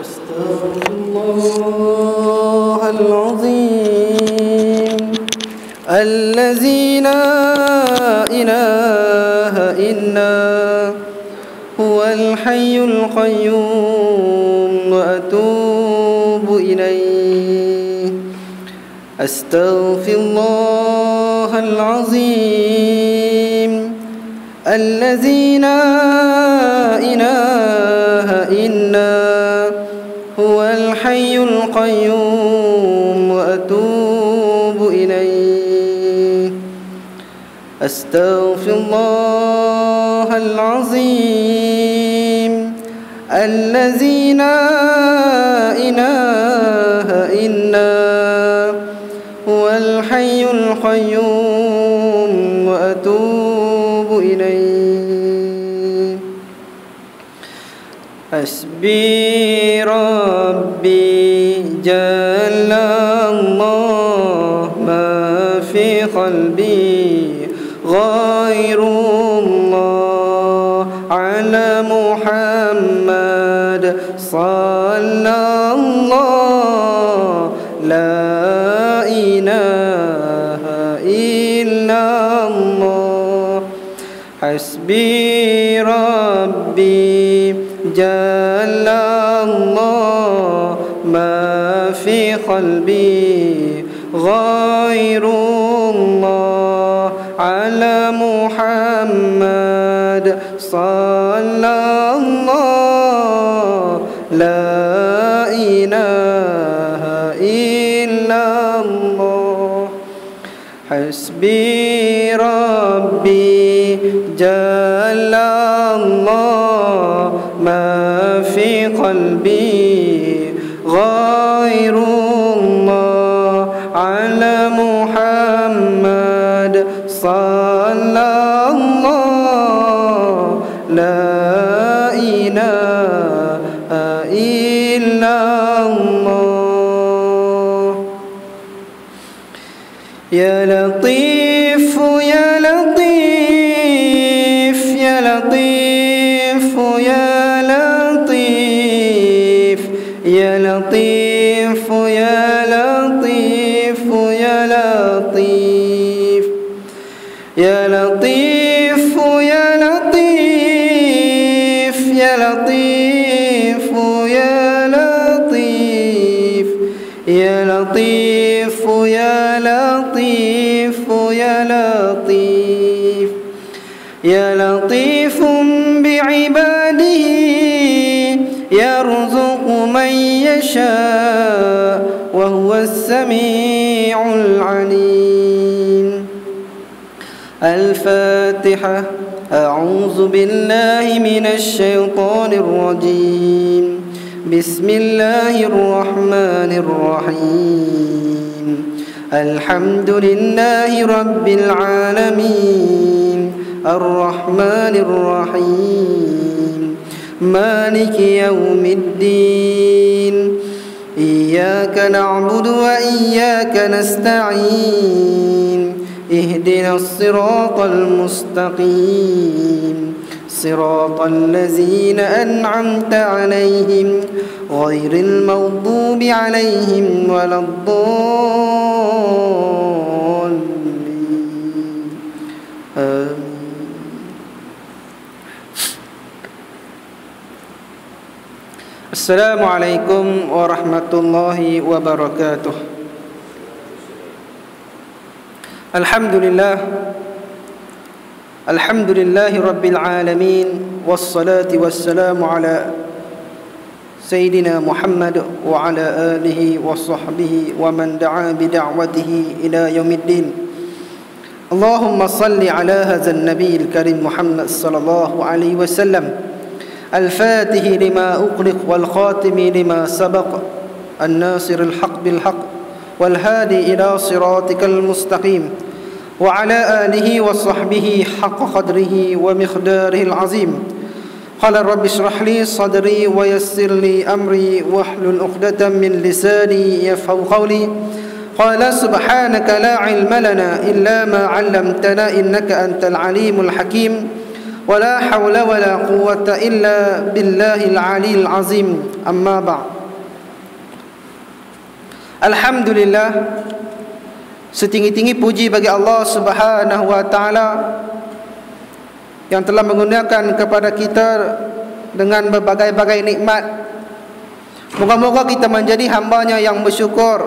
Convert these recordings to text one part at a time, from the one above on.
أستغفر الله العظيم الذي لا إله إلا هو الحي القيوم وأتوب إليه أستغفر الله العظيم الذي لا إله إلا هو الحي القيوم وأتوب إليه أستغفر الله العظيم الذي لا إله إلا هو الحي القيوم وأتوب إليه حسبي ربي جل الله ما في قلبي غير الله على محمد صلى الله لا إله إلا الله حسبي ربي جل الله ما في قلبي غير الله على محمد صلى الله لا إله إلا الله حسبي ربي جل الله ما في قلبي غير الله على محمد صلى الله لا إله إلا الله يا لطيف يا لطيف يا لطيف يا لطيف يا لطيف يا لطيف يا لطيف يا لطيف يا لطيف يا لطيف يا لطيف يا لطيف يا لطيف يا لطيف يا لطيف بعباده يرزق من يشاء وهو السميع العليم الفاتحة أعوذ بالله من الشيطان الرجيم بسم الله الرحمن الرحيم الحمد لله رب العالمين الرحمن الرحيم مالك يوم الدين إياك نعبد وإياك نستعين اهدنا الصراط المستقيم صراط الذين أنعمت عليهم غير المغضوب عليهم ولا الضالين آمين. Assalamualaikum warahmatullahi wabarakatuh. Alhamdulillahi rabbil alamin, wassalatu wassalamu ala Sayyidina Muhammad wa ala alihi wa sahbihi wa man da'a bida'watihi ila yaumiddin. Allahumma salli ala hadzal nabiyil karim Muhammad sallallahu alaihi wasallam الفاتح لما أغلق والخاتم لما سبق الناصر الحق بالحق والهادي إلى صراطك المستقيم وعلى آله وصحبه حق قدره ومقداره العظيم قال رب اشرح لي صدري ويسر لي أمري واحلل عقدة من لساني يفقهوا قولي قال سبحانك لا علم لنا إلا ما علمتنا إنك أنت العليم الحكيم ولا حول ولا قوة إلا بالله العلي العظيم أما بعد. Alhamdulillah, setinggi-tinggi puji bagi Allah Subhanahu wa taala yang telah menggunakan kepada kita dengan berbagai-bagai nikmat. Moga-moga kita menjadi hamba-Nya yang bersyukur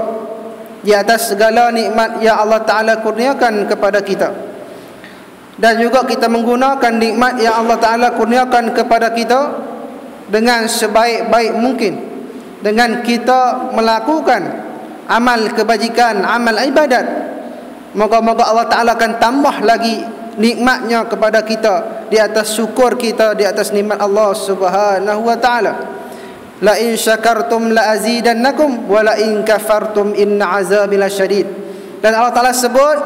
di atas segala nikmat yang Allah Taala kurniakan kepada kita, dan juga kita menggunakan nikmat yang Allah Taala kurniakan kepada kita dengan sebaik-baik mungkin, dengan kita melakukan amal kebajikan, amal ibadat. Moga-moga Allah Ta'ala akan tambah lagi nikmatnya kepada kita, di atas syukur kita di atas nikmat Allah Subhanahu wa Ta'ala. La in syakartum la azidannakum wa la in kafartum inna azabi lasyadid. Dan Allah Ta'ala sebut,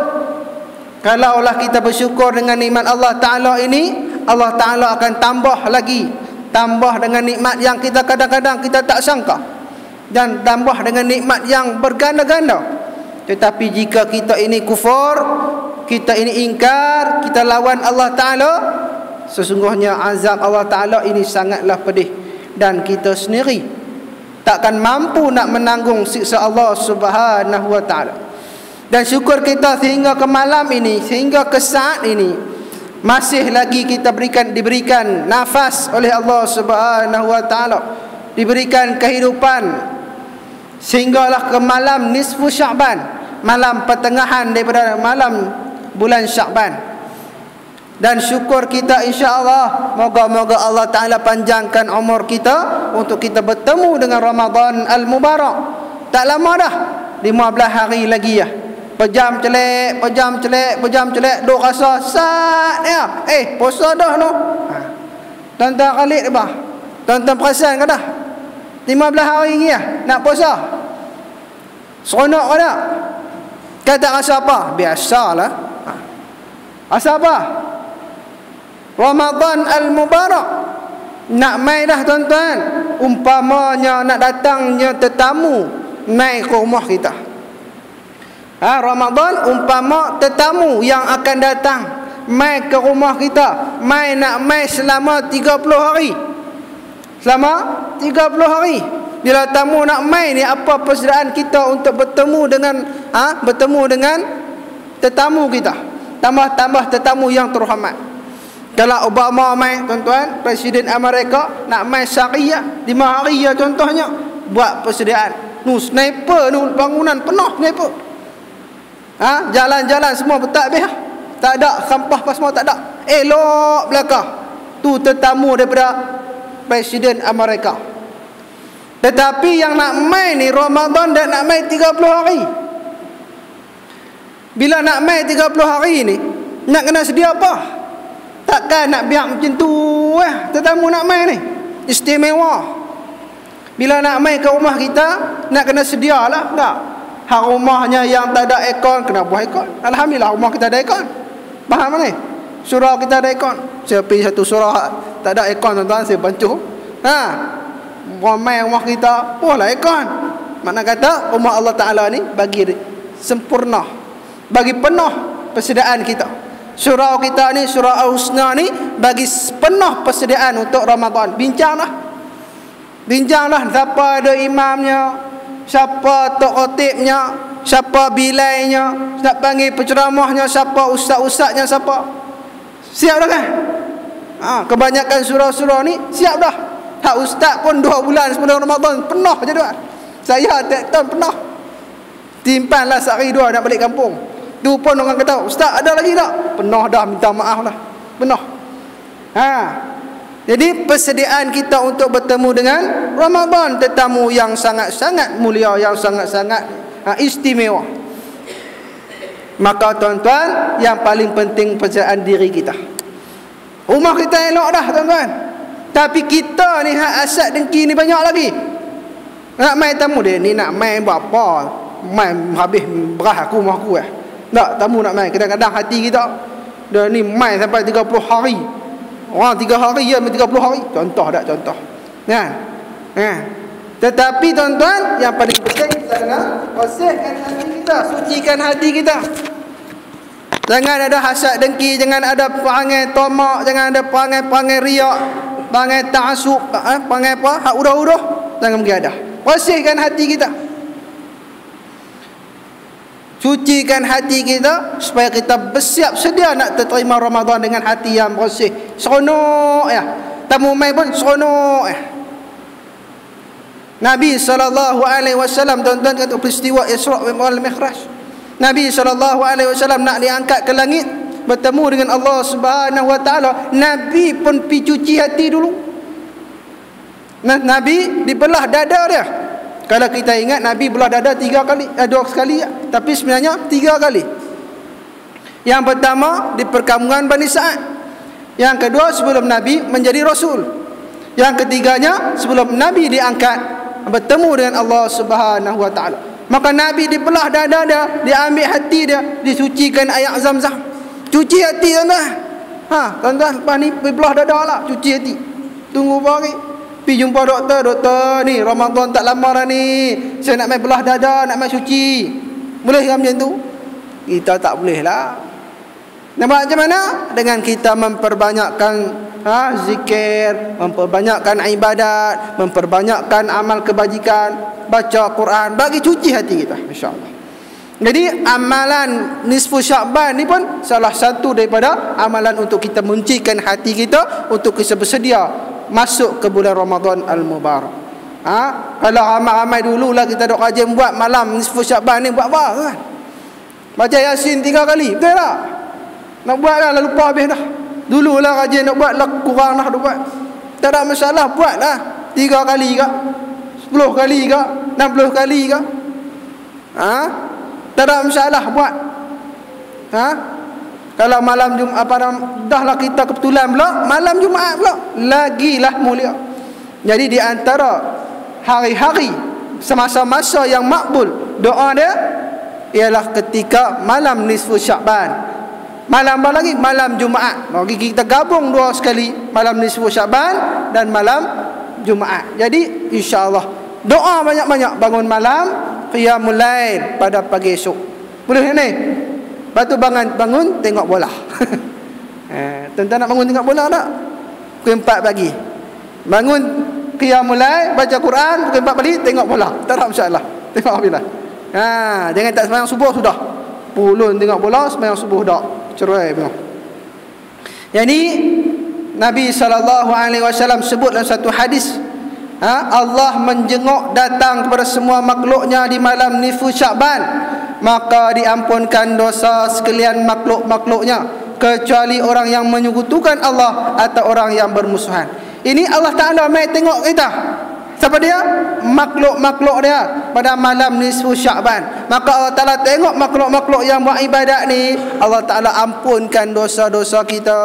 kalaulah kita bersyukur dengan nikmat Allah Ta'ala ini, Allah Ta'ala akan tambah lagi, tambah dengan nikmat yang kita kadang-kadang kita tak sangka, dan tambah dengan nikmat yang berganda-ganda. Tetapi jika kita ini kufur, kita ini ingkar, kita lawan Allah Ta'ala, sesungguhnya azab Allah Ta'ala ini sangatlah pedih, dan kita sendiri takkan mampu nak menanggung siksa Allah Subhanahu wa Ta'ala. Dan syukur kita sehingga ke malam ini, sehingga ke saat ini, masih lagi kita diberikan nafas oleh Allah Subhanahu wa Ta'ala, diberikan kehidupan sehinggalah ke malam nisfu Sya'ban, malam pertengahan daripada malam bulan Sya'ban. Dan syukur kita, insya-Allah, moga-moga Allah Ta'ala panjangkan umur kita untuk kita bertemu dengan Ramadan Al-Mubarak. Tak lama dah, 15 hari lagi ya. Pejam celek, duk rasa sat ya. Puasa dah no. Tuan-tuan kali dah. Tuan-tuan perasan ke dah? 15 hari lagi ya nak puasa. Seronok ke tak? Kata rasa apa? Biasalah. Rasa apa? Ramadan Al-Mubarak nak mai dah tuan-tuan. Umpamanya nak datangnya tetamu mai ke rumah kita. Ramadan umpama tetamu yang akan datang mai ke rumah kita, nak mai selama 30 hari. Selama 30 hari. Bila tamu nak mai ni, apa persediaan kita untuk bertemu dengan tetamu kita, tambah tetamu yang terhormat. Kalau Obama mai tuan-tuan, Presiden Amerika nak mai syariah 5 hari ya contohnya, buat persediaan. Sniper bangunan penuh sniper. Jalan-jalan semua bertakbih. Tak ada sampah apa semua, tak ada. Elok belakang. Tu tetamu daripada Presiden Amerika. Tetapi yang nak mai ni Ramadan dan nak mai 30 hari. Bila nak mai 30 hari ni, nak kena sedia apa? Takkan nak biar macam tu tetamu nak mai ni. Istimewa. Bila nak mai ke rumah kita, nak kena sedialah. Tak. Hak rumahnya yang tak ada aircon, kena buat aircon. Alhamdulillah rumah kita ada aircon. Faham ni? Surau kita ada aircon. Saya pergi satu surau tak ada aircon tuan-tuan, saya bancuh. Ramai rumah kita, lah aircon. Makna kata rumah Allah Ta'ala ni bagi sempurna, bagi penuh persediaan kita. Surau kita ni, surau Al-Husna ni, bagi penuh persediaan untuk Ramadan. Bincanglah siapa ada imamnya, siapa tok khatibnya, siapa bilainya, nak panggil penceramahnya, siapa ustaz-ustaznya, siapa. Siap dah kan? Kebanyakan surau-surau ni siap dah. Hak ustaz pun 2 bulan sebelum Ramadan penuh jadual. Saya tiap tahun penuh. Timpanlah sehari 2 nak balik kampung. Tu pun orang kata, ustaz ada lagi tak? Penuh dah, minta maaf lah. Penuh. Jadi persediaan kita untuk bertemu dengan Ramadan, tetamu yang sangat-sangat mulia, yang sangat-sangat istimewa. Maka tuan-tuan, yang paling penting persediaan diri kita. Rumah kita elok dah tuan-tuan, tapi kita ni asad dengki ni banyak lagi. Nak main tamu dia ni, nak main buat apa? Main habis berah aku rumah aku Tak, tamu nak main. Kadang-kadang hati kita dia ni main sampai 30 hari. Orang 3 hari ya, 30 hari. Contoh tak? Contoh. Tetapi tuan-tuan, yang paling penting kita kena bersihkan hati kita, sucikan hati kita. Jangan ada hasad dengki, jangan ada perangai tomak, jangan ada perangai riak, perangai ta'assub, perangai apa? Hak udah-udah, jangan begitu. Bersihkan hati kita. Cucikan hati kita supaya kita bersiap sedia nak terima Ramadan dengan hati yang bersih. Seronok ya. Tamu mai pun seronok ya. Nabi SAW, tuan-tuan, kata peristiwa Isra' wal Mi'raj. Nabi SAW nak diangkat ke langit bertemu dengan Allah Subhanahu wa taala. Nabi pun pi cuci hati dulu. Nabi dibelah dada dia. Kalau kita ingat, Nabi belah dada 3 kali, 2 kali, tapi sebenarnya 3 kali. Yang pertama di perkampungan Bani Sa'ad. Yang kedua sebelum Nabi menjadi Rasul. Yang ketiganya sebelum Nabi diangkat bertemu dengan Allah Subhanahu wa taala. Maka Nabi dibelah dada dia, diambil hati dia, disucikan air Zam-Zam. Cuci hati tuan-tuan. Tuan-tuan, lepas ni belah dada lah, cuci hati. Tunggu hari. Pergi jumpa doktor ni, Ramadan tak lama dah ni. Saya nak main belah dada, nak main cuci. Boleh ke macam tu? Kita tak boleh lah. Nampak macam mana? Dengan kita memperbanyakkan zikir, memperbanyakkan ibadat, memperbanyakkan amal kebajikan, baca Quran, bagi cuci hati kita, insya-Allah. Jadi amalan nisfu Sya'ban ni pun salah satu daripada amalan untuk kita menyucikan hati kita, untuk kita bersedia masuk ke bulan Ramadan al-Mubarak. Kalau ramai-ramai dululah kita dok rajin buat malam nisfu Sya'ban ni, buat apa kan? Baca Yasin 3 kali, betul tak? Nak buat dah, lupa habis dah. Dululah rajin nak buat, kurang dah buat. Tak ada masalah, buatlah 3 kali ke, 10 kali ke, 60 kali ke. Tak ada masalah, buat. Kalau malam Jumaat dah lah kita kebetulan pula malam Jumaat pula, lagilah mulia. Jadi di antara hari-hari semasa-masa yang makbul doa dia ialah ketika malam nisfu Sya'ban. Malam apa lagi? Malam Jumaat. Lagi kita gabung 2 sekali, malam nisfu Sya'ban dan malam Jumaat. Jadi insya-Allah doa banyak-banyak, bangun malam, qiyamul lail pada pagi esok. Boleh ni? Lepas tu bangun tengok bola. Tuan-tuan nak bangun tengok bola tak? Pukul 4 pagi. Bangun qiyamul lail, baca Quran, pukul 4 pagi tengok bola. Tak ada masalah. Tengok bila. Jangan tak sembahyang subuh sudah. Pulun tengok bola, sembahyang subuh dak. Cerai memang. Jadi Nabi SAW sebut dalam satu hadis, Allah menjenguk datang kepada semua makhluknya di malam nisfu Sya'ban, maka diampunkan dosa sekalian makhluk-makhluknya kecuali orang yang menyekutukan Allah atau orang yang bermusuhan. Ini Allah Ta'ala mai tengok kita. Siapa dia? Makhluk-makhluk dia pada malam nisfu Sya'ban. Maka Allah Ta'ala tengok makhluk-makhluk yang buat ibadat ni, Allah Ta'ala ampunkan dosa-dosa kita.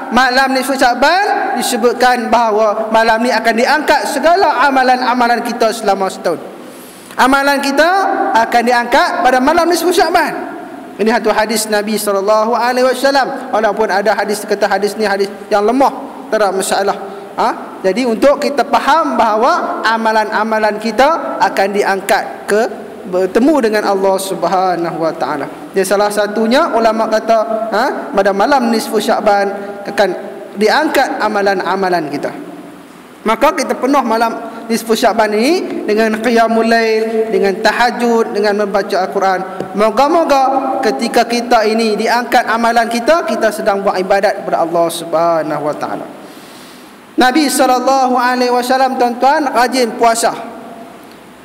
Malam nisfu Sya'ban disebutkan bahawa malam ni akan diangkat segala amalan-amalan kita selama setahun. Amalan kita akan diangkat pada malam nisfu Sya'ban. Ini satu hadis Nabi SAW. Walaupun ada hadis kata hadis ni hadis yang lemah, tak ada masalah. Jadi untuk kita faham bahawa amalan-amalan kita akan diangkat ke bertemu dengan Allah Subhanahu wa taala. Jadi salah satunya ulama kata pada malam nisfu Sya'ban akan diangkat amalan-amalan kita. Maka kita penuh malam nisfu Sya'ban ini dengan qiyamul lail, dengan tahajud, dengan membaca Al-Quran. Moga-moga ketika kita ini diangkat amalan kita, kita sedang buat ibadat kepada Allah Subhanahu wa taala. Nabi SAW, tuan-tuan, rajin puasa.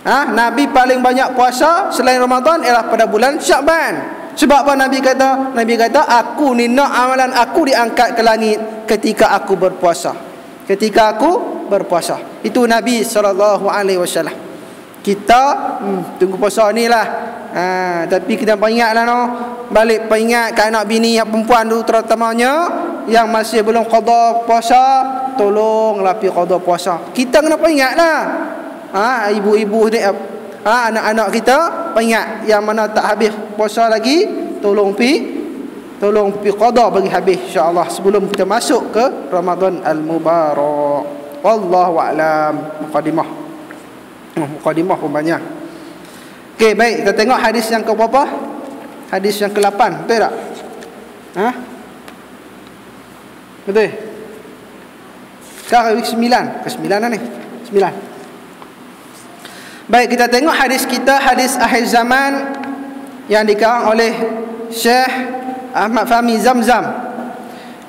Nabi paling banyak puasa selain Ramadan ialah pada bulan Sya'ban. Sebab apa Nabi kata? Nabi kata, aku ni nak amalan aku diangkat ke langit ketika aku berpuasa. Ketika aku berpuasa. Itu Nabi SAW. Kita tunggu puasa ni lah. Tapi kita peringatlah balik peringat ke anak bini yang perempuan tu terutamanya yang masih belum qada puasa, tolonglah pergi qada puasa. Kita kena peringatlah. Ibu-ibu ni, anak-anak kita peringat yang mana tak habis puasa lagi, tolong pergi qada bagi habis insya-Allah sebelum kita masuk ke Ramadan al-Mubarak. Wallahu a'lam. Mukadimah pun banyak. Okey, baik, kita tengok hadis yang ke berapa? Hadis yang ke-8, betul tak? Ha? Betul? Sekarang ke-9. Ke-9 dah ni. 9. Baik, kita tengok hadis kita, hadis akhir zaman yang dikarang oleh Syekh Ahmad Fahmi Zamzam,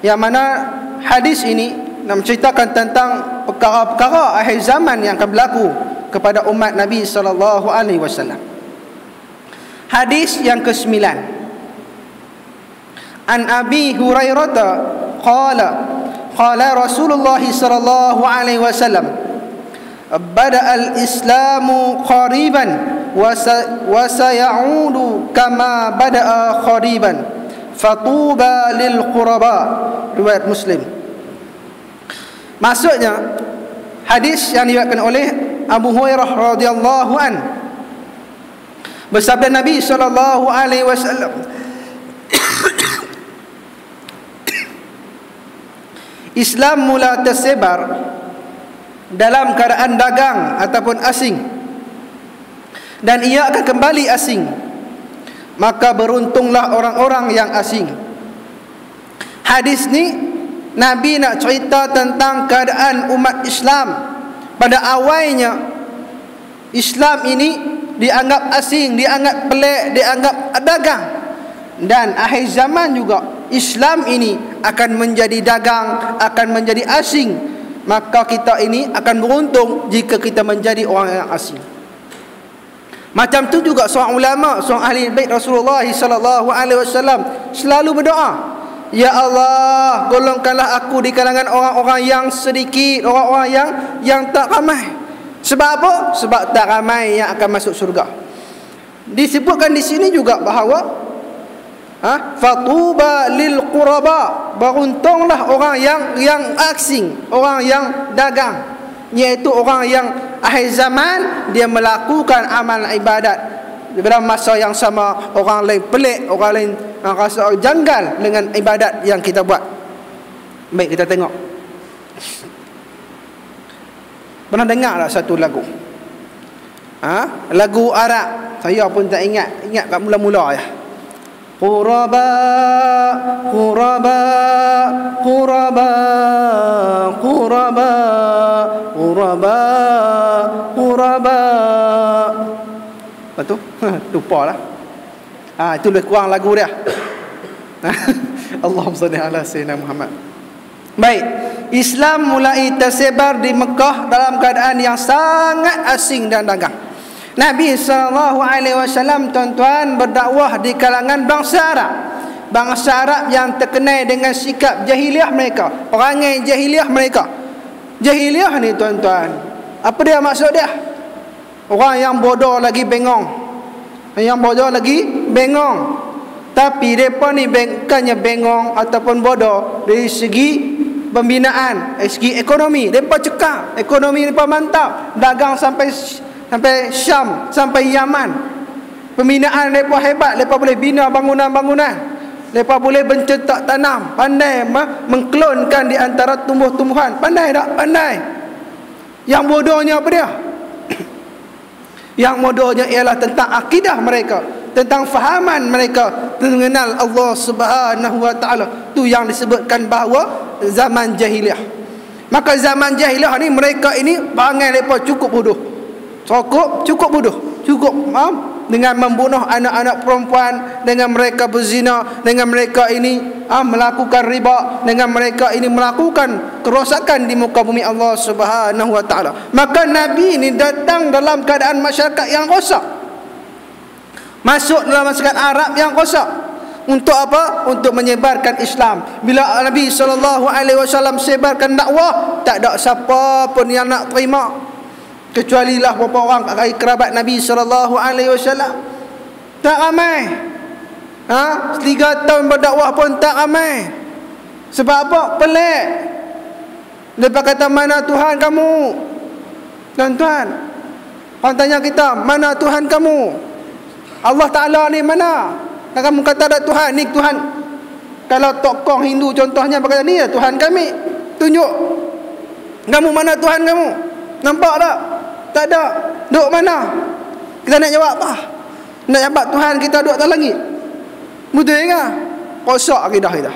yang mana hadis ini nak menceritakan tentang perkara-perkara akhir zaman yang akan berlaku kepada umat Nabi sallallahu alaihi wasallam. Hadis yang ke-9. An Abi Hurairah qala qala Rasulullah sallallahu alaihi wasallam bada al-islamu qariban wa sayaudu kama bada'a qariban fatuba lil quraba. Riwayat Muslim. Maksudnya hadis yang diriwayatkan oleh Abu Hurairah radhiyallahu an, bersabda Nabi sallallahu alaihi wasallam, Islam mula tersebar dalam keadaan dagang ataupun asing, dan ia akan kembali asing. Maka beruntunglah orang-orang yang asing. Hadis ni Nabi nak cerita tentang keadaan umat Islam. Pada awalnya Islam ini dianggap asing, dianggap pelik, dianggap dagang. Dan akhir zaman juga Islam ini akan menjadi dagang, akan menjadi asing. Maka kita ini akan beruntung jika kita menjadi orang yang asing. Macam tu juga seorang ulama, seorang ahli bait Rasulullah sallallahu alaihi wasallam selalu berdoa, ya Allah, golongkanlah aku di kalangan orang-orang yang sedikit, orang-orang yang tak ramai. Sebab apa? Sebab tak ramai yang akan masuk syurga. Disebutkan di sini juga bahawa fatuba lil quraba, beruntunglah orang yang asing, orang yang dagang, iaitu orang yang akhir zaman dia melakukan amal ibadat pada masa yang sama orang lain pelik, orang lain rasa janggal dengan ibadat yang kita buat. Baik, kita tengok. Pernah dengar tak satu lagu? Lagu Arab. Saya pun tak ingat kat mula-mula ya. Quraba, quraba, quraba, quraba, quraba, quraba. Apa tu? Lupa lah. Itu lebih kurang lagu dia. Allahumma salli ala sayyidina Muhammad. Baik, Islam mulai tersebar di Mekah dalam keadaan yang sangat asing dan dagang. Nabi SAW, tuan-tuan, berdakwah di kalangan bangsa Arab. Bangsa Arab yang terkenal dengan sikap jahiliah mereka, perangai jahiliah mereka. Jahiliah ni, tuan-tuan, apa dia maksud dia? Orang yang bodoh lagi bengong. Yang bodoh lagi bengong. Tapi mereka ni bukannya bengong ataupun bodoh dari segi pembinaan, dari segi ekonomi. Mereka cekap, ekonomi mereka mantap. Dagang sampai Syam, sampai Yaman. Pembinaan mereka hebat. Mereka boleh bina bangunan-bangunan. Mereka boleh mencetak tanam. Pandai mengklonkan di antara tumbuh-tumbuhan. Pandai tak? Pandai. Yang bodohnya apa dia? Yang bodohnya ialah tentang akidah mereka, tentang fahaman mereka mengenal Allah Subhanahu wa taala. Tu yang disebutkan bahawa zaman jahiliah. Maka zaman jahiliah ni, mereka ini perangai mereka cukup bodoh. Cukup bodoh. Cukup dengan membunuh anak-anak perempuan, dengan mereka berzina, dengan mereka ini melakukan riba, dengan mereka ini melakukan kerosakan di muka bumi Allah Subhanahu wa taala. Maka Nabi ini datang dalam keadaan masyarakat yang rosak. Masuk dalam masyarakat Arab yang rosak. Untuk apa? Untuk menyebarkan Islam. Bila Nabi SAW sebarkan dakwah, tak ada siapa pun yang nak terima, kecuali lah beberapa orang kerabat Nabi SAW. Tak ramai. 3 tahun berdakwah pun tak ramai. Sebab apa? Pelik. Mereka kata, mana Tuhan kamu? Tuan-tuan, orang tanya kita, mana Tuhan kamu? Allah Ta'ala ni mana? Dan kamu kata ada Tuhan. Ni Tuhan. Kalau tokoh Hindu contohnya berkata, ni ya Tuhan kami, tunjuk kamu, mana Tuhan kamu? Nampak tak? Tak ada. Duduk mana? Kita nak jawab apa? Nak jawab Tuhan kita duduk atas langit? Betul kan? Rosak akidah kita.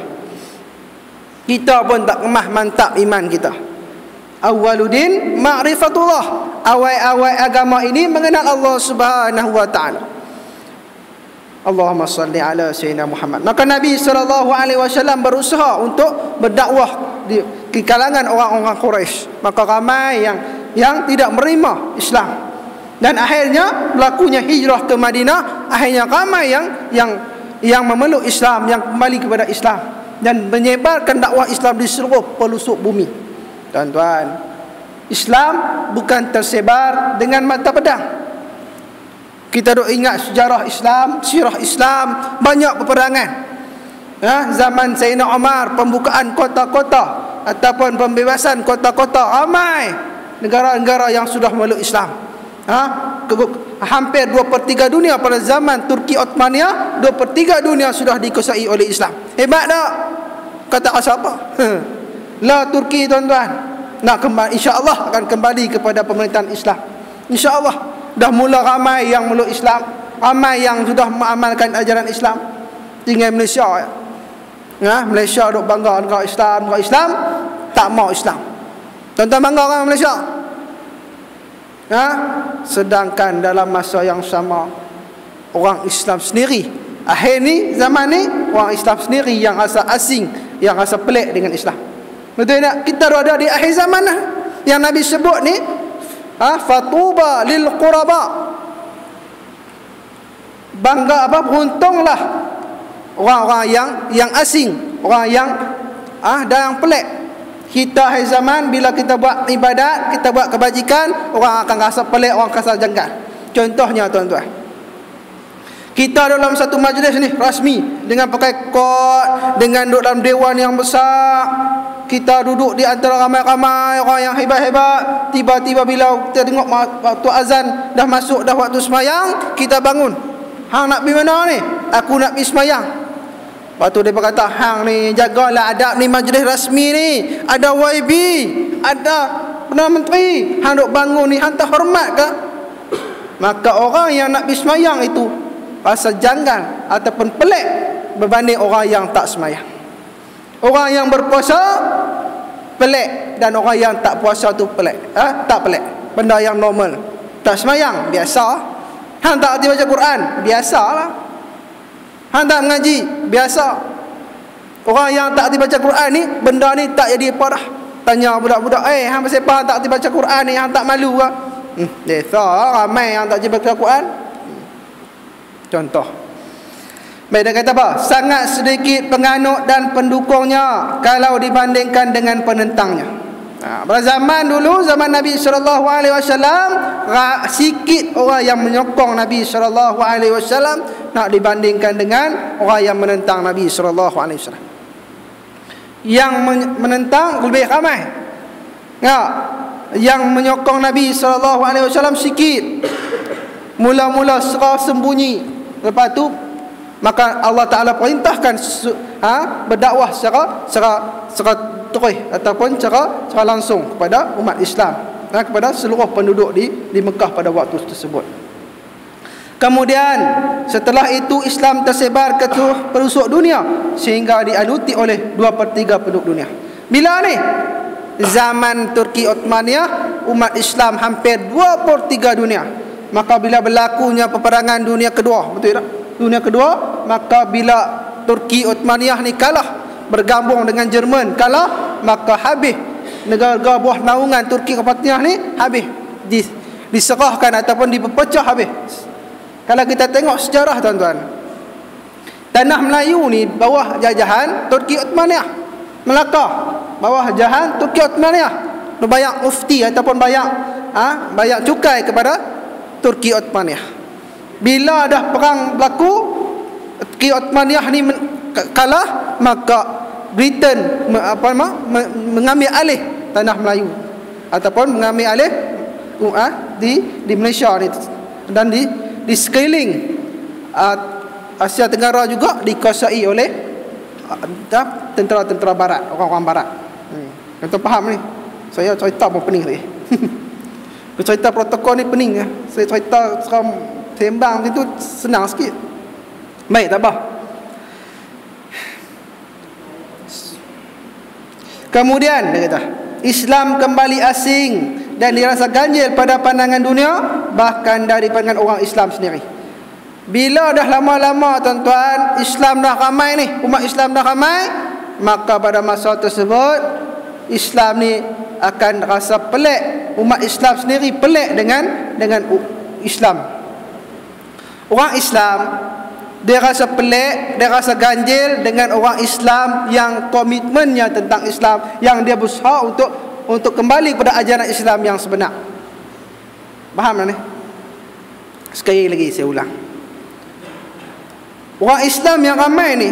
Kita pun tak kemah mantap iman kita. Awwaluddin ma'rifatullah. Awal-awal agama ini mengenal Allah Subhanahu wa taala. Allahumma salli ala sayyidina Muhammad. Maka Nabi SAW berusaha untuk berdakwah di kalangan orang-orang Quraisy. Maka ramai yang tidak menerima Islam. Dan akhirnya berlakunya hijrah ke Madinah. Akhirnya ramai yang memeluk Islam, yang kembali kepada Islam dan menyebarkan dakwah Islam di seluruh pelosok bumi. Tuan-tuan, Islam bukan tersebar dengan mata pedang. Kita duk ingat sejarah Islam, sirah Islam, banyak peperangan. Zaman Sayyidina Umar, pembukaan kota-kota ataupun pembebasan kota-kota, ramai negara-negara yang sudah memeluk Islam. Hampir 2/3 dunia pada zaman Turki Ottomania, 2/3 dunia sudah dikuasai oleh Islam. Hebat tak? Kata siapa? La Turki, tuan-tuan. Nak kembali, insya-Allah akan kembali kepada pemerintahan Islam. Insya-Allah dah mula ramai yang meluk Islam, ramai yang sudah mengamalkan ajaran Islam. Tinggal Malaysia. Malaysia duk bangga negara Islam, tak mau Islam. Tuan-tuan bangga kan Malaysia? Sedangkan dalam masa yang sama orang Islam sendiri, akhir ni, zaman ni, orang Islam sendiri yang rasa asing, yang rasa pelik dengan Islam. Betul tak? Kita ada di akhir zaman lah. Yang Nabi sebut ni, fatuba lil quraba. Bangga apa? Beruntunglah orang-orang yang asing, orang yang dan yang pelik. Kita akhir zaman, bila kita buat ibadat, kita buat kebajikan, orang akan rasa pelik, orang akan rasa janggal. Contohnya, tuan-tuan, kita dalam satu majlis ni rasmi, dengan pakai kot, dengan duduk dalam dewan yang besar, kita duduk di antara ramai-ramai orang yang hebat-hebat. Tiba-tiba bila kita tengok waktu azan dah masuk, dah waktu semayang, kita bangun. Hang nak pergi mana ni? Aku nak pergi semayang. Lepas tu dia berkata, hang ni jagalah adab ni, majlis rasmi ni, ada YB, ada Perdana Menteri, hang duk bangun ni, hang tak hormat ke? Maka orang yang nak pergi semayang itu rasa janggal ataupun pelik berbanding orang yang tak semayang. Orang yang berpuasa pelik, dan orang yang tak puasa tu pelik. Tak pelik, benda yang normal. Tak semayang, biasa. Hang tak erti baca Quran, biasalah. Hang tak mengaji, biasa. Orang yang tak erti baca Quran ni, benda ni tak jadi apa dah. Tanya budak-budak, hang pasal apa hang tak erti baca Quran ni, hang tak malu ke? Biasa, ramai yang tak erti baca Quran. Contoh. Baik, dia kata apa? Sangat sedikit penganut dan pendukungnya kalau dibandingkan dengan penentangnya. Pada zaman dulu, zaman Nabi SAW, sikit orang yang menyokong Nabi SAW nak dibandingkan dengan orang yang menentang Nabi SAW. Yang menentang lebih ramai. Yang menyokong Nabi SAW sikit. Mula-mula serah sembunyi. Lepas tu maka Allah Ta'ala perintahkan berdakwah secara terus ataupun secara langsung kepada umat Islam, kepada seluruh penduduk di Mekah pada waktu tersebut. Kemudian setelah itu Islam tersebar ke seluruh pelosok dunia sehingga dialuti oleh 2/3 penduduk dunia. Bila ni? Zaman Turki Ottomania, umat Islam hampir 2/3 dunia. Maka bila berlakunya peperangan dunia kedua, betul tak? Dunia kedua, maka bila Turki Ottomania ni kalah, bergabung dengan Jerman, kalah, maka habis negara-negara buah naungan Turki Ottomania ni habis, diserahkan ataupun dipecah habis. Kalau kita tengok sejarah, tuan-tuan, tanah Melayu ni bawah jajahan Turki Ottomania, Melaka bawah jajahan Turki Ottomania, bayar mufti ataupun bayar cukai kepada Turki Ottomania. Bila dah perang berlaku, Turki Ottomania ni kalah, maka Britain mengambil alih tanah Melayu ataupun mengambil alih di Malaysia ni, dan di sekeliling Asia Tenggara juga dikuasai oleh tentera-tentera barat, orang-orang barat. Kita faham ni. Saya cerita pun pening tadi. Cerita protokol ni pening. Saya cerita seram tembang macam tu senang sikit. Baik, tak apa. Kemudian dia kata, Islam kembali asing dan dirasa ganjil pada pandangan dunia, bahkan dari pandangan orang Islam sendiri. Bila dah lama-lama tuan-tuan, Islam dah ramai ni, umat Islam dah ramai, maka pada masa tersebut Islam ni akan rasa pelik. Umat Islam sendiri pelik dengan Islam. Orang Islam dia rasa pelik, dia rasa ganjil dengan orang Islam yang komitmennya tentang Islam, yang dia berusaha untuk kembali kepada ajaran Islam yang sebenar. Faham tak ni? Sekali lagi saya ulang. Orang Islam yang ramai ni,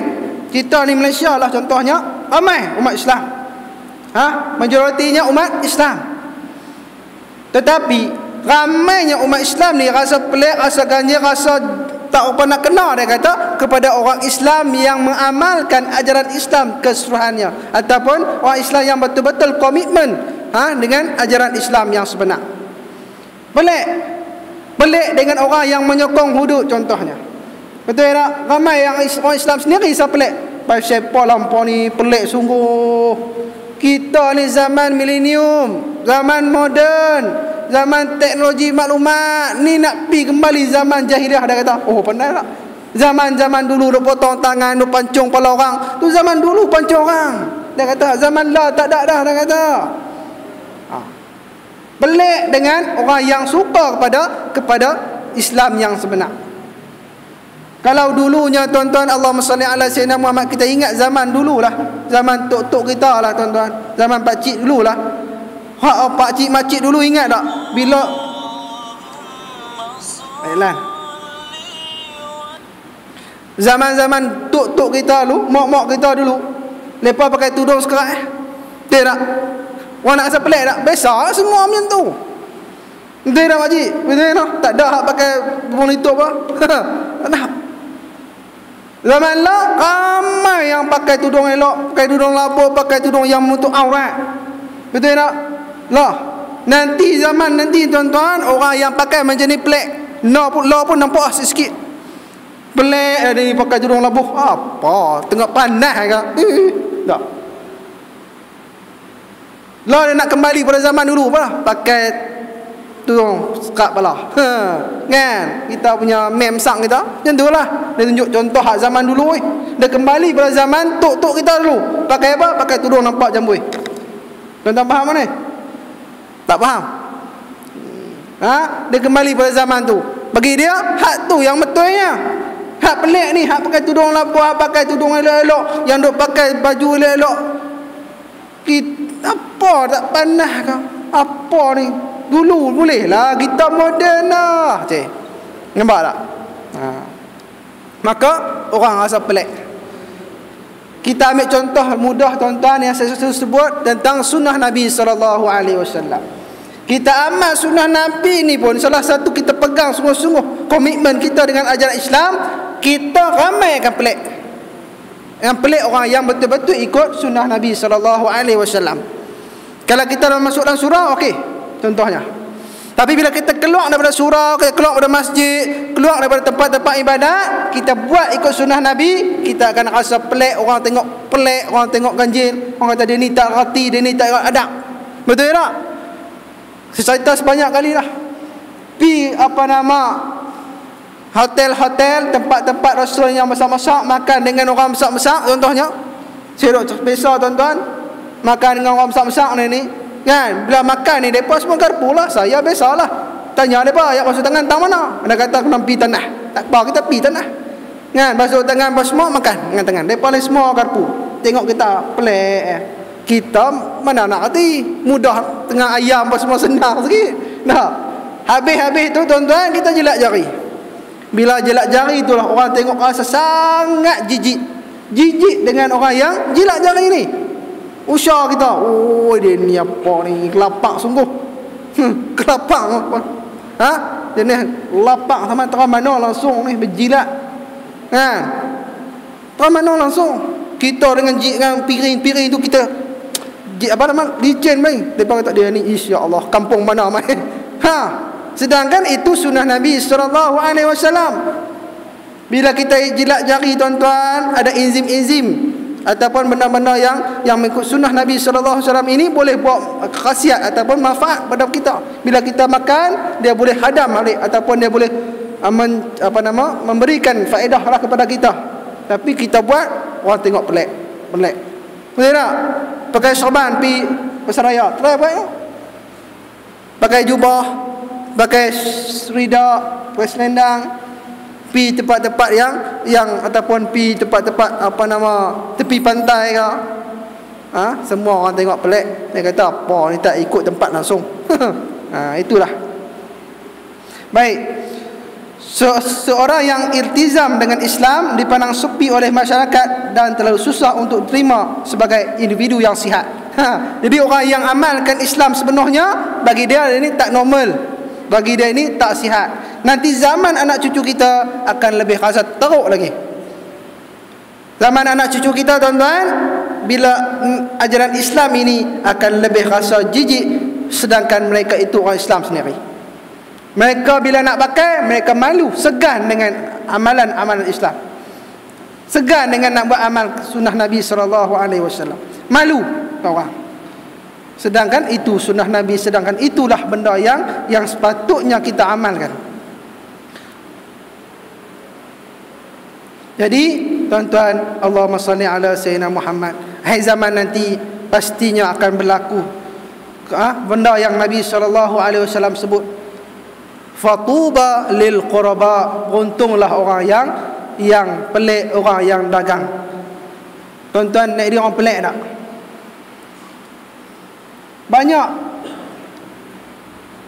kita ni Malaysia lah contohnya, ramai umat Islam. Majoritinya umat Islam. Tetapi ramainya umat Islam ni rasa pelik, rasa ganjil, rasa tak apa nak kena, dia kata, kepada orang Islam yang mengamalkan ajaran Islam keseluruhannya, ataupun orang Islam yang betul-betul komitmen dengan ajaran Islam yang sebenar. Pelik dengan orang yang menyokong hudud contohnya. Betul tak? Ramai yang orang Islam sendiri rasa pelik. Siapa lampau ni pelik sungguh. Kita ni zaman milenium, zaman moden, zaman teknologi maklumat, ni nak pi kembali zaman jahiliah. Dia kata, oh pandai tak? Zaman dulu duk potong tangan, duk pancung kepala orang, tu zaman dulu pancung orang. Dia kata zaman lah tak ada dah. Dia kata pelik dengan orang yang suka kepada Islam yang sebenar. Kalau dulunya tuan-tuan, Allahumma salli ala sayyidina Muhammad, kita ingat zaman dululah, zaman tok-tok kita lah tuan-tuan, zaman pakcik dululah. Pakcik makcik dulu ingat tak bila zaman-zaman tok-tok kita dulu, mak-mak kita dulu, lepas pakai tudung sekerat betul tak? Orang nak rasa pelik tak? Biasa semua macam tu. Betul tak makcik? Betul tak? Tak ada hak pakai monitor apa. Tak ada. Zaman lah ramai yang pakai tudung elok, pakai tudung labuh, pakai tudung yang menutup aurat. Betul tak? Lah, nanti zaman nanti tuan-tuan, orang yang pakai macam ni pelik. Law pun nampak sikit pelik. Ada ni pakai tudung labuh. Apa? Tengok panas ke? Tak. Law dia nak kembali pada zaman dulu apa? Pakai tudung sekat kepala. Kan? Kita punya mem sang kita macam tu lah. Dia tunjuk contoh hak zaman dulu. Dia kembali pada zaman tok-tok kita dulu. Pakai apa? Pakai tudung nampak jambui. Tuan-tuan faham mana? Tak faham? Dia kembali pada zaman tu. Bagi dia hak tu yang betulnya. Hak pelik ni, hak pakai tudung labuh, hak pakai tudung elok-elok, yang duk pakai baju elok-elok. Apa tak panas kau? Apa ni? Dulu boleh lah, kita moden lah. Nampak tak? Maka orang rasa pelik. Kita ambil contoh mudah tuan-tuan yang saya sebut tentang sunnah Nabi SAW. Kita amal sunnah Nabi ni pun salah satu kita pegang sungguh-sungguh komitmen kita dengan ajaran Islam. Kita ramai akan pelik. Yang pelik orang yang betul-betul ikut sunnah Nabi SAW. Kalau kita dah masuk dalam surau, okey, contohnya. Tapi bila kita keluar daripada surau, kita keluar daripada masjid, keluar daripada tempat-tempat ibadat, kita buat ikut sunnah Nabi, kita akan rasa pelik. Orang tengok pelik, orang tengok ganjil, orang kata dia ni tak rati, dia ni tak adab. Betul tak? Saya cerita sebanyak kali lah. Hotel-hotel, tempat-tempat restoran yang besar-besar, makan dengan orang besar-besar contohnya. Saya duduk biasa tuan-tuan, makan dengan orang besar-besar ni kan. Bila makan ni mereka semua garpu lah. Saya biasalah tanya mereka, ayat basuh tangan tang mana? Dia kata kena pergi tanah. Tak apa, kita pergi tanah kan, basuh tangan apa semua, makan dengan tangan. Mereka ni semua garpu. Tengok kita pelik. Kita mana nak hati, mudah tengah ayam apa semua senang sikit. Nah, habis-habis tu tuan-tuan, kita jilat jari. Bila jilat jari itulah orang tengok rasa sangat jijik dengan orang yang jilat jari ni. Usah kita, oh dia ni apa ni, kelapak sungguh. Kelapak apa? Dia ni lapak sama terang mana langsung ni berjilat. Kan? Terang mana langsung. Kita dengan piring-piring tu kita apa nama? Licin mai. Depa kata dia ni insya-Allah kampung mana mai. Sedangkan itu sunnah Nabi SAW. Bila kita jilat jari tuan-tuan, ada enzim-enzim, ataupun benda-benda yang mengikut sunnah Nabi sallallahu alaihi wasallam ini boleh buat khasiat ataupun manfaat pada kita. Bila kita makan, dia boleh hadam balik ataupun dia boleh memberikan faedah lah kepada kita. Tapi kita buat, orang tengok pelik. Betul tak? Pakai sorban pi pasaraya, try buat. Pakai jubah, pakai serida, pakai selendang, pi tempat-tempat yang ataupun pi tempat-tempat tepi pantai ke. Semua orang tengok pelik. Dia kata apa ni tak ikut tempat langsung. Itulah. Baik. Seorang yang iltizam dengan Islam dipandang sepi oleh masyarakat dan terlalu susah untuk terima sebagai individu yang sihat. Jadi orang yang amalkan Islam sepenuhnya, bagi dia ini tak normal, bagi dia ini tak sihat. Nanti zaman anak cucu kita akan lebih rasa teruk lagi. Zaman anak cucu kita, tuan-tuan, bila ajaran Islam ini akan lebih rasa jijik, sedangkan mereka itu orang Islam sendiri. Mereka bila nak pakai, mereka malu, segan dengan amalan-amalan Islam, segan dengan nak buat amal sunnah Nabi SAW. Malu orang. Sedangkan itu sunnah Nabi, sedangkan itulah benda yang sepatutnya kita amalkan. Jadi tuan-tuan, Allahumma salli ala Sayyidina Muhammad. Hai zaman nanti pastinya akan berlaku benda yang Nabi SAW sebut. Fatuba lil quraba, beruntunglah orang yang pelik, orang yang dagang. Tuan-tuan, nak dia orang pelik tak? Banyak.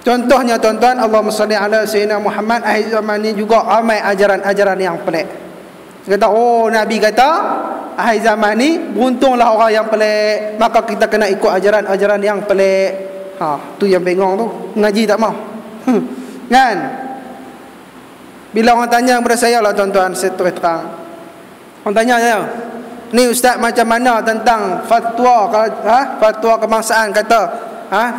Contohnya tuan-tuan, Allahumma salli ala Sayyidina Muhammad, akhir zaman ni juga ramai ajaran-ajaran yang pelik. Kata, Nabi kata akhir zaman ni beruntunglah orang yang pelik, maka kita kena ikut ajaran-ajaran yang pelik. Tu yang bengong tu, ngaji tak mau. Kan? Bila orang tanya kepada saya lah, tuan-tuan, saya terus terang. Orang tanya saya, ni ustaz macam mana tentang fatwa kebangsaan, kata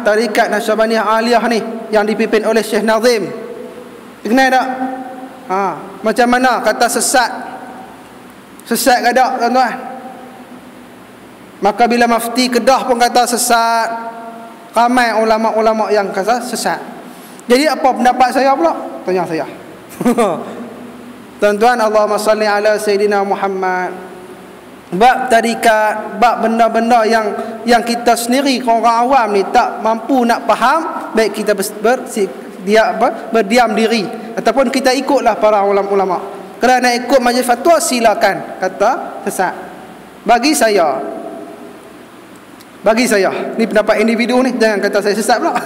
tarikat Nasyabandiyah Aliyah ni yang dipimpin oleh Syekh Nazim, kenal tak? Macam mana? Kata sesat ke tak, tuan-tuan? Maka bila mufti Kedah pun kata sesat, ramai ulama-ulama yang kata sesat. Jadi apa pendapat saya pula? Tanya saya. Tuan-tuan, Allahumma salli ala Sayyidina Muhammad. Bab tarikat, bab benda-benda yang kita sendiri, orang awam ni tak mampu nak faham, baik kita berdiam diri ataupun kita ikutlah para ulama-ulama. Kalau nak ikut majlis fatwa, silakan, kata sesat. Bagi saya, ni pendapat individu ni, jangan kata saya sesat pula.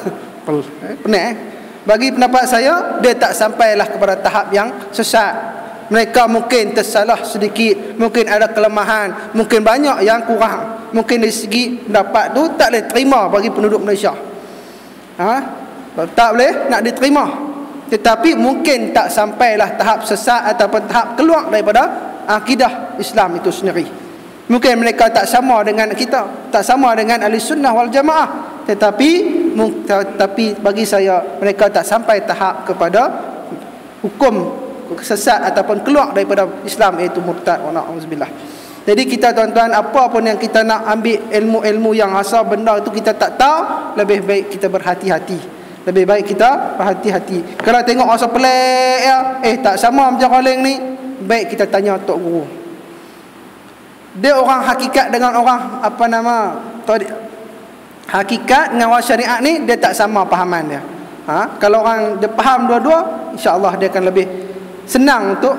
Pening. Bagi pendapat saya, dia tak sampailah kepada tahap yang sesat. Mereka mungkin tersalah sedikit, mungkin ada kelemahan, mungkin banyak yang kurang, mungkin dari segi pendapat tu tak boleh terima bagi penduduk Malaysia. Tak boleh nak diterima. Tetapi mungkin tak sampailah tahap sesat ataupun tahap keluar daripada akidah Islam itu sendiri. Mungkin mereka tak sama dengan kita, tak sama dengan ahli sunnah wal jamaah, tetapi bagi saya mereka tak sampai tahap kepada hukum sesat ataupun keluar daripada Islam, iaitu murtad wa na'udzubillah. Jadi kita, tuan-tuan, apa pun yang kita nak ambil ilmu-ilmu yang asal benda itu kita tak tahu, lebih baik kita berhati-hati. Lebih baik kita berhati-hati. Kalau tengok asal pelik tak sama macam orang ni, baik kita tanya tok guru. Dia orang hakikat dengan orang hakikat dengan orang syariat ni, dia tak sama pahaman dia. Kalau orang dia faham dua-dua, insya-Allah dia akan lebih senang untuk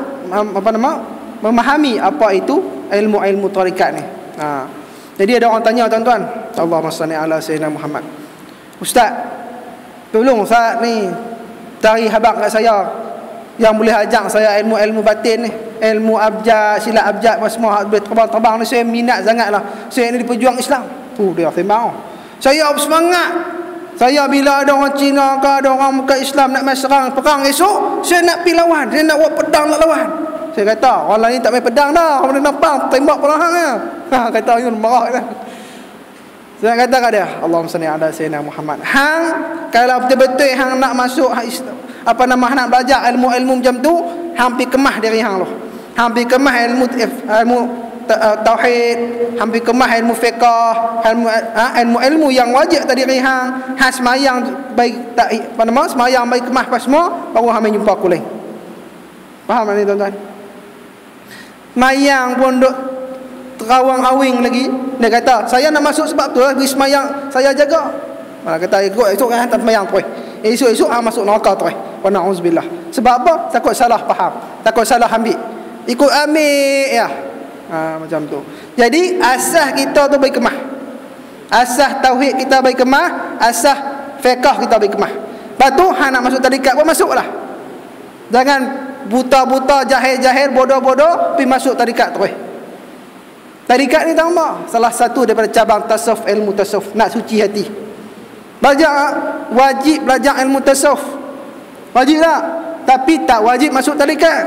memahami apa itu ilmu-ilmu tarikat ni. Jadi ada orang tanya, tuan-tuan, Allahumma salli ala Sayyidina Muhammad, ustaz, tolong ustaz ni cari habaq kat saya yang boleh ajak saya ilmu-ilmu batin ni, ilmu abjad, silat abjad semua boleh terbang-terbang ni. Saya minat sangatlah. Saya ni pejuang Islam. Dia sembang. Saya semangat. Saya bila ada orang Cina ke, ada orang muka Islam nak main serang perang esok, saya nak pergi lawan, saya nak buat pedang nak lawan. Saya kata, orang lain tak main pedang dah, orang boleh nampak tembak perangnya. Kata Yun marah kan. Saya kata kat dia, Allahumma salli ala Sayyidina Muhammad. Kalau betul-betul hang nak masuk nak belajar ilmu-ilmu macam tu, hang pergi kemah diri hang loh. Hang pergi kemah ilmu tauhid, hampir kemah ilmu fiqh, ilmu yang wajib tadi rihang, semayang baik tak apa nama semayang baik kemah pas semua baru hang jumpa aku lain. Faham tak ni tuan-tuan? Semayang pun duk terawang-awing lagi. Dia kata, saya nak masuk sebab tu lah, pergi semayang saya jaga. Malah kata esok kan tak semayang tu. Esok masuk neraka tu. Wa na'uzubillah. Sebab apa? Takut salah faham, takut salah ambil. Ikut ambil ya. Macam tu. Jadi asas kita tu baik kemah. Asas tauhid kita baik kemah, asas fiqh kita baik kemah. Lepas tu hang nak masuk tarikat pun masuklah. Jangan buta-buta, jahil-jahil, bodoh-bodoh pergi masuk tarikat tu. Tarikat ni tambah salah satu daripada cabang tasawuf, ilmu tasawuf, nak suci hati. Belajar, wajib belajar ilmu tasawuf. Wajib tak? Tapi tak wajib masuk tarikat.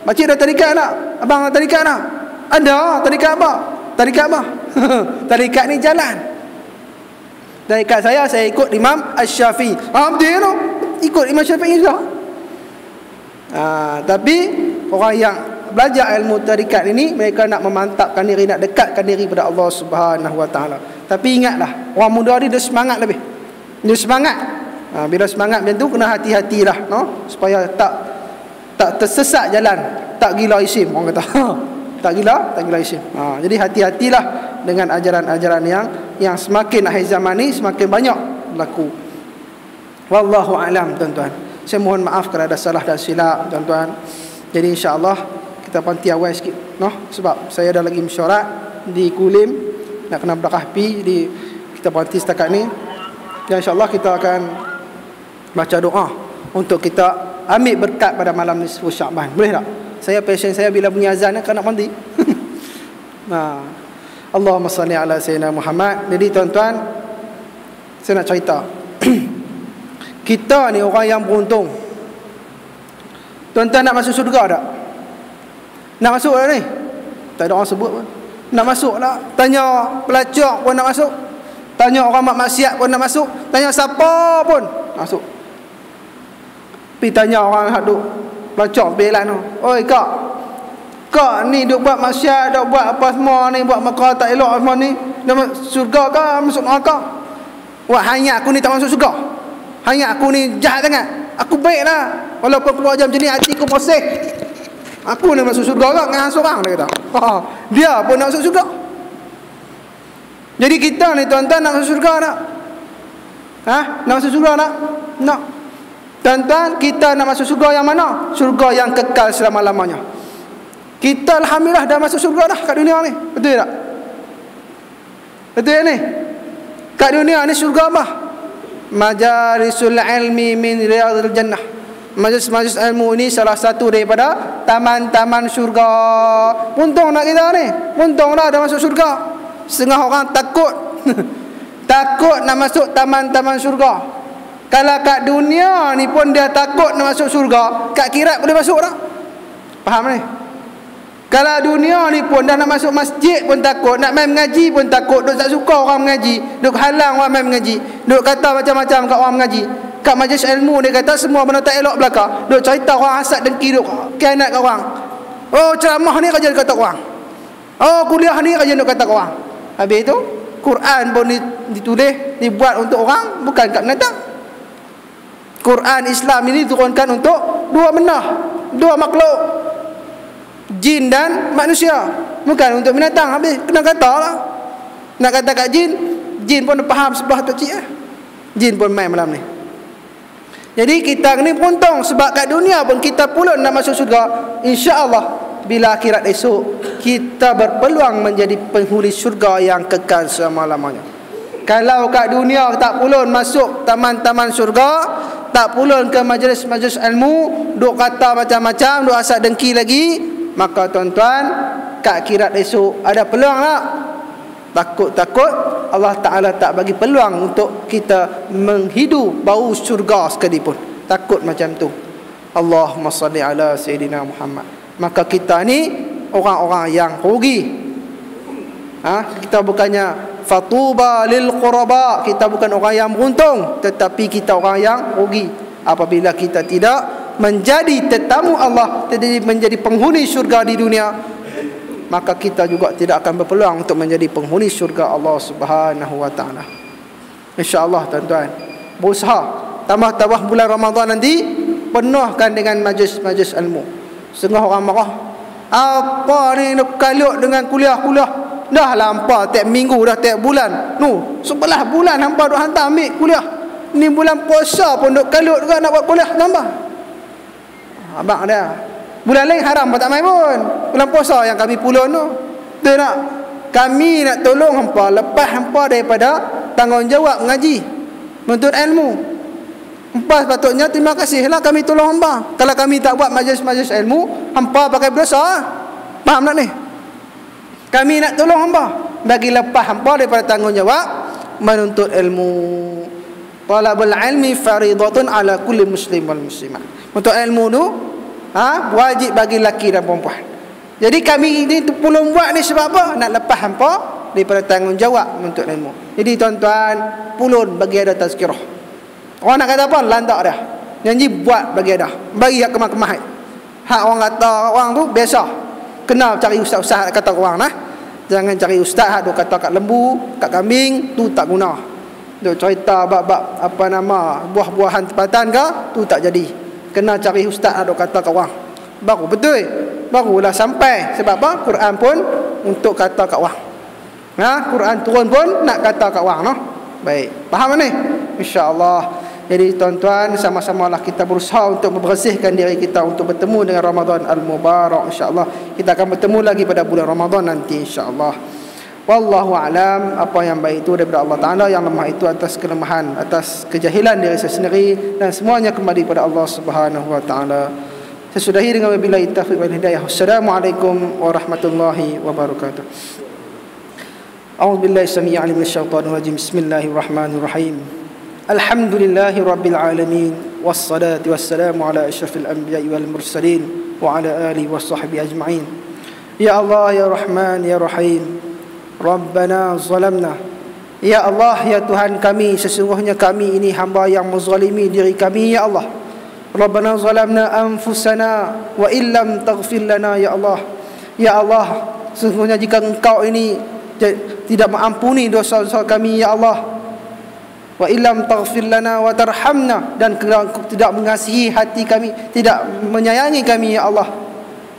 Makcik dah tarikat tak? Abang dah tarikat tak? Ada. Tarikat apa? Tarikat apa? Tarikat ni jalan. Tarikat saya ikut Imam Asy-Syafi'i. Betul tu. Ikut Imam Syafi'i sudah. Tapi orang yang belajar ilmu tarikat ini, mereka nak memantapkan diri, nak dekatkan diri pada Allah Subhanahu Wa Taala. Tapi ingatlah, orang muda ni dia semangat lebih. Dia semangat. Bila semangat macam tu kena hati-hatilah, no? Supaya tak tersesat jalan, tak gila isim orang kata. tak gila isim. Jadi hati-hatilah dengan ajaran-ajaran yang semakin akhir zaman ni semakin banyak berlaku. Wallahu a'lam tuan-tuan. Saya mohon maaf kalau ada salah dan silap tuan-tuan. Jadi insya-Allah kita panti awal sikit, noh, sebab saya ada lagi mesyuarat di Kulim nak kena berakah pi di kita panti setakat ni. Dan insya-Allah kita akan baca doa untuk kita ambil berkat pada malam nisfu Syaban. Boleh tak? Saya passion saya bila bunyi azan kan nak mandi. Allahumma salli ala sayyidina Muhammad. Jadi tuan-tuan, saya nak cerita. Kita ni orang yang beruntung. Tuan-tuan nak masuk syurga tak? Nak masuk tak ni? Tak ada orang sebut pun. Nak masuk tak? Tanya pelacak pun nak masuk. Tanya orang maksiat pun nak masuk. Tanya siapa pun masuk. Pergi tanya orang hak duk pelacak belan tu. Oi kak ni duk buat maksiat, duk buat apa semua ni, buat makar tak elok semua ni, dah syurga ke masuk neraka? Wah, hanya aku ni tak masuk syurga. Hanya aku ni jahat sangat. Aku baiklah. Walaupun aku buat macam ni hati aku poseh. Aku ni masuk syurga ke dengan seorang dia kata. Dia pun nak masuk syurga. Jadi kita ni tuan-tuan nak masuk syurga tak? Nak masuk syurga tak? Nak. Tuan-tuan, kita nak masuk syurga yang mana? Syurga yang kekal selama-lamanya. Kita alhamdulillah dah masuk syurga dah kat dunia ni. Betul tak? Betul ni? Kat dunia ni syurga apa? Majalisul ilmi min riyadil jannah. Majlis-majlis ilmu ini salah satu daripada taman-taman syurga. Untung nak kita ni. Untung dah dah masuk syurga. Setengah orang takut. Takut nak masuk taman-taman syurga. Kalau kat dunia ni pun dia takut nak masuk syurga, kat akhirat boleh masuk tak? Faham ni? Kalau dunia ni pun dah nak masuk masjid pun takut, nak main mengaji pun takut, duk tak suka orang mengaji, duk halang orang main mengaji, duk kata macam-macam kat orang mengaji. Kat majlis ilmu dia kata semua benda tak elok belaka, duk cerita orang hasad dengki, duk kianat kat orang. Oh, ceramah ni kerja kata orang. Oh, kuliah ni kerja duk kata orang. Habis tu Quran pun ditulis, dibuat untuk orang, bukan kat binatang. Quran Islam ini diturunkan untuk dua benda, dua makhluk, jin dan manusia, bukan untuk binatang. Habis kena kata lah. Nak kata kat jin pun faham sebelah tu cik jin pun main malam ni. Jadi kita ni beruntung sebab kat dunia pun kita pula nak masuk syurga. InsyaAllah bila akhirat esok kita berpeluang menjadi penghuni syurga yang kekal selama-lamanya. Kalau kat dunia tak pulun masuk taman-taman syurga, tak pulun ke majlis-majlis ilmu, duk kata macam-macam, duk asal dengki lagi, maka tuan-tuan, kat akhirat esok ada peluang tak? Takut-takut Allah Ta'ala tak bagi peluang untuk kita menghidu bau syurga sekalipun. Takut macam tu. Allahumma salli ala Sayyidina Muhammad. Maka kita ni orang-orang yang rugi. Kita bukannya fatuba lil quraba, kita bukan orang yang beruntung, tetapi kita orang yang rugi apabila kita tidak menjadi tetamu Allah, jadi menjadi penghuni syurga di dunia. maka kita juga tidak akan berpeluang untuk menjadi penghuni syurga Allah Subhanahu wa taala. Insya-Allah tuan-tuan, berusaha tambah-tambah bulan Ramadan nanti penuhkan dengan majlis-majlis ilmu. Setengah orang marah, apa ni nak kalut dengan kuliah-kuliah? Dah lampau tiap minggu, dah tiap bulan. 11 bulan hampa duk hantar ambil kuliah. Ni bulan puasa pun duk kalut juga nak buat kuliah tambah. Abang dia. Bulan lain haram tak main pun. Bulan puasa yang kami pulun tu. Betul tak? Kami nak tolong hampa, lepas hampa daripada tanggungjawab mengaji, menuntut ilmu. Hampa sepatutnya terima kasihlah kami tolong hampa. Kalau kami tak buat majlis-majlis ilmu, hampa pakai berdosa. Faham tak ni? Kami nak tolong hampa bagi lepas hampa daripada tanggungjawab menuntut ilmu. Talabul ilmi faridatun ala kulli muslim wal muslimah. Untuk ilmu tu wajib bagi lelaki dan perempuan. Jadi kami ini belum buat ni sebab apa? Nak lepas hampa daripada tanggungjawab menuntut ilmu. Jadi tuan-tuan, pulun bagi ada tazkirah. Orang nak kata apa? Lantak dah. Janji buat bagi ada. Bagi hak kemah-kemah. Hak orang kata orang tu biasa. Kena cari ustaz-ustaz kata orang nah. Jangan cari ustaz hak duk kata kat lembu, kat kambing, tu tak guna. Duk cerita bab-bab apa nama buah-buahan tempatan ke, tu tak jadi. Kena cari ustaz hak duk kata kat orang. Baru betul. Barulah sampai. Sebab apa? Quran pun untuk kata kat orang. Quran turun pun nak kata kat orang noh. Baik. Faham ni? Insya-Allah. Jadi tuan-tuan, sama-samalah kita berusaha untuk membersihkan diri kita untuk bertemu dengan Ramadan Al-Mubarak. InsyaAllah kita akan bertemu lagi pada bulan Ramadan nanti, insyaAllah. Wallahu a'lam. Apa yang baik itu daripada Allah Ta'ala, yang lemah itu atas kelemahan, atas kejahilan diri saya sendiri, dan semuanya kembali pada Allah Subhanahu wa Ta'ala. Saya sudahi dengan wabillahi taufiq wal hidayah. Assalamualaikum warahmatullahi wabarakatuh. A'udzubillahi samii' alim minasyaitonir rajim. Bismillahirrahmanirrahim. Alhamdulillahi rabbil alamin, wassalatu wassalamu ala asyrafil anbiya'i wal mursalin wa ala alihi washabbihi ajma'in. Ya Allah ya Rahman ya Rahim, Rabbana zalamna. Ya Allah ya Tuhan kami, sesungguhnya kami ini hamba yang menzalimi diri kami ya Allah. Rabbana zalamna anfusana wa illam taghfir lana ya Allah. Ya Allah, sesungguhnya jika Engkau ini tidak mengampuni dosa-dosa kami ya Allah, wa illam taghfir lana wa tarhamna, dan Engkau tidak mengasihi hati kami, tidak menyayangi kami ya Allah,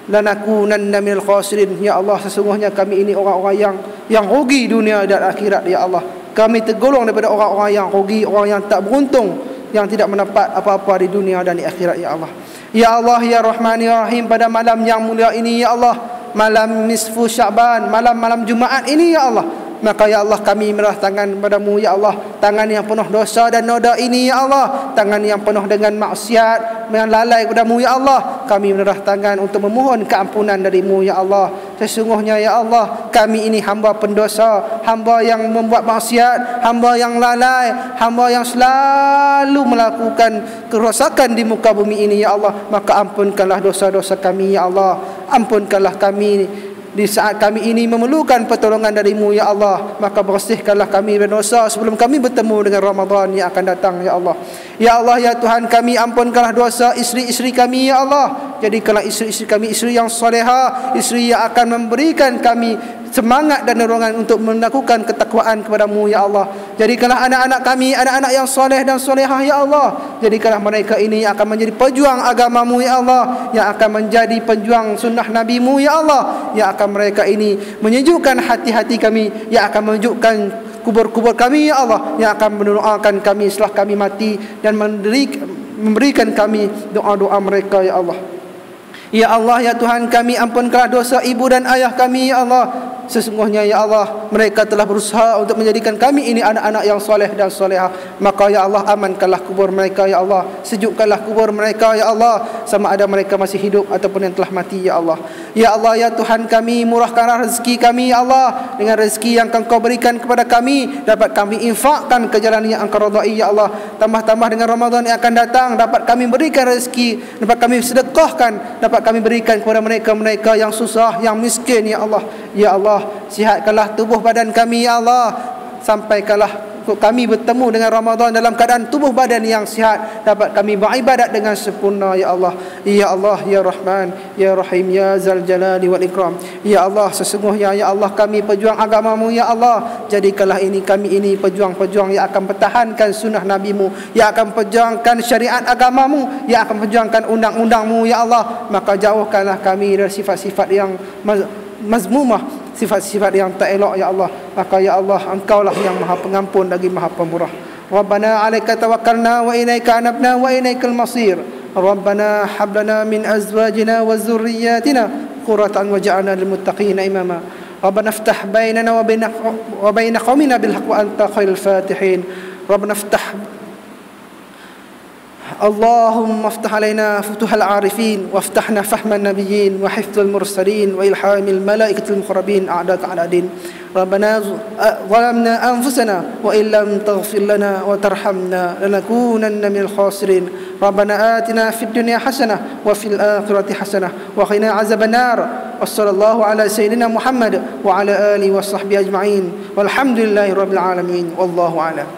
lanakunanna minal khasirin. Ya Allah, sesungguhnya kami ini orang-orang yang rugi dunia dan akhirat ya Allah. Kami tergolong daripada orang-orang yang rugi, orang yang tak beruntung, yang tidak mendapat apa-apa di dunia dan di akhirat ya Allah. Ya Allah ya Rahman ya Rahim, pada malam yang mulia ini ya Allah, malam nisfu Sya'ban, malam Jumaat ini ya Allah, maka ya Allah kami merah tangan padamu ya Allah, tangan yang penuh dosa dan noda ini ya Allah, tangan yang penuh dengan maksiat, dengan lalai padamu ya Allah. Kami merah tangan untuk memohon keampunan darimu ya Allah. Sesungguhnya ya Allah, kami ini hamba pendosa, hamba yang membuat maksiat, hamba yang lalai, hamba yang selalu melakukan kerosakan di muka bumi ini ya Allah. Maka ampunkanlah dosa-dosa kami ya Allah. Ampunkanlah kami di saat kami ini memerlukan pertolongan darimu ya Allah. Maka bersihkanlah kami berdosa sebelum kami bertemu dengan Ramadan yang akan datang ya Allah. Ya Allah ya Tuhan kami, ampunkanlah dosa isteri-isteri kami ya Allah. Jadikanlah isteri-isteri kami isteri yang solehah, isteri yang akan memberikan kami semangat dan dorongan untuk melakukan ketakwaan kepadamu ya Allah. Jadikanlah anak-anak kami anak-anak yang soleh dan solehah ya Allah. Jadikanlah mereka ini yang akan menjadi pejuang agamamu ya Allah, yang akan menjadi pejuang sunnah nabimu ya Allah, yang akan mereka ini menyejukkan hati-hati kami, yang akan menunjukkan kubur-kubur kami ya Allah, yang akan mendoakan kami setelah kami mati dan memberikan kami doa-doa mereka ya Allah. Ya Allah ya Tuhan kami, ampunkanlah dosa ibu dan ayah kami ya Allah. Sesungguhnya ya Allah, mereka telah berusaha untuk menjadikan kami ini anak-anak yang soleh dan solehah. Maka ya Allah, amankanlah kubur mereka ya Allah, sejukkanlah kubur mereka ya Allah, sama ada mereka masih hidup ataupun yang telah mati ya Allah. Ya Allah ya Tuhan kami, murahkanlah rezeki kami ya Allah, dengan rezeki yang Engkau berikan kepada kami, dapat kami infakkan ke jalan yang Engkau ridai ya Allah. Tambah-tambah dengan Ramadan yang akan datang, dapat kami berikan rezeki, dapat kami sedekahkan, dapat kami berikan kepada mereka-mereka yang susah, yang miskin ya Allah. Ya Allah, sihatkanlah tubuh badan kami ya Allah, sampaikanlah kami bertemu dengan Ramadan dalam keadaan tubuh badan yang sihat, dapat kami beribadat dengan sempurna ya Allah. Ya Allah, ya Rahman, ya Rahim, ya Zal Jalali wal Ikram. Ya Allah, sesungguhnya ya Allah kami pejuang agamamu ya Allah. Jadikanlah kami ini pejuang-pejuang yang akan pertahankan sunnah nabimu, yang akan perjuangkan syariat agamamu, yang akan perjuangkan undang-undangmu ya Allah. Maka jauhkanlah kami dari sifat-sifat yang mazmumah, sifat-sifat yang tak elok ya Allah. Maka ya Allah, Engkaulah yang Maha Pengampun lagi Maha Pemurah. Rabbana 'alaika tawakkalna wa ilaika anabna wa ilaikal masir. Rabbana hab lana min azwajina wa dhurriyyatina qurratan waj'alna lil muttaqina imama. Rabbana iftah bainana wa bain qaumina bil haqq wa anta khairul fatihin. Rabbana iftah اللهم افتح علينا فتوح العارفين وافتحنا فهم النبيين وحفظ المرسلين وإلحام الملائكة المقربين أعداءك على دين. ربنا ظلمنا أنفسنا وإن لم تغفر لنا وترحمنا لنكونن من الخاسرين. ربنا آتنا في الدنيا حسنة وفي الآخرة حسنة وقنا عذاب النار. وصلى الله على سيدنا محمد وعلى آله وصحبه أجمعين والحمد لله رب العالمين والله أعلم.